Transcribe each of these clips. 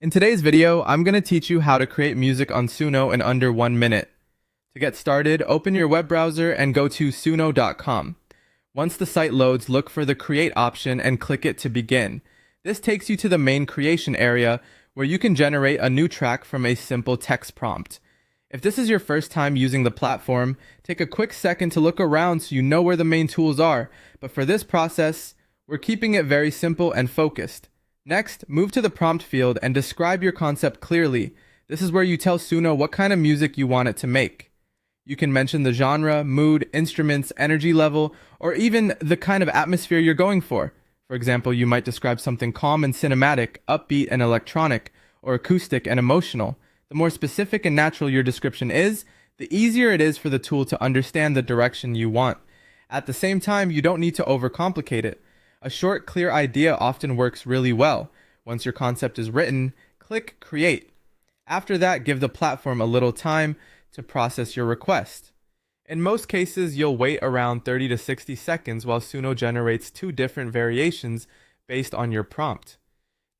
In today's video, I'm going to teach you how to create music on Suno in under 1 minute. To get started, open your web browser and go to suno.com. Once the site loads, look for the Create option and click it to begin. This takes you to the main creation area where you can generate a new track from a simple text prompt. If this is your first time using the platform, take a quick second to look around so you know where the main tools are, but for this process, we're keeping it very simple and focused. Next, move to the prompt field and describe your concept clearly. This is where you tell Suno what kind of music you want it to make. You can mention the genre, mood, instruments, energy level, or even the kind of atmosphere you're going for. For example, you might describe something calm and cinematic, upbeat and electronic, or acoustic and emotional. The more specific and natural your description is, the easier it is for the tool to understand the direction you want. At the same time, you don't need to overcomplicate it. A short, clear idea often works really well. Once your concept is written, click Create. After that, give the platform a little time to process your request. In most cases, you'll wait around 30 to 60 seconds while Suno generates two different variations based on your prompt.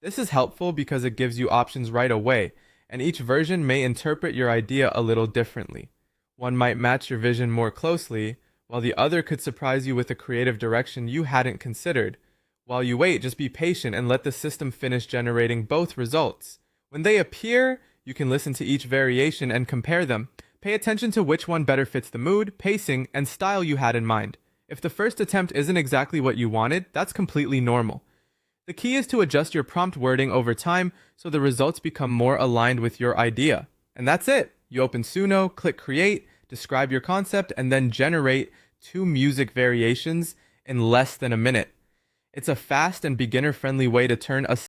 This is helpful because it gives you options right away, and each version may interpret your idea a little differently. One might match your vision more closely, while the other could surprise you with a creative direction you hadn't considered. While you wait, just be patient and let the system finish generating both results. When they appear, you can listen to each variation and compare them. Pay attention to which one better fits the mood, pacing, and style you had in mind. If the first attempt isn't exactly what you wanted, that's completely normal. The key is to adjust your prompt wording over time so the results become more aligned with your idea. And that's it! You open Suno, click Create, describe your concept, and then generate two music variations in less than a minute. It's a fast and beginner-friendly way to turn a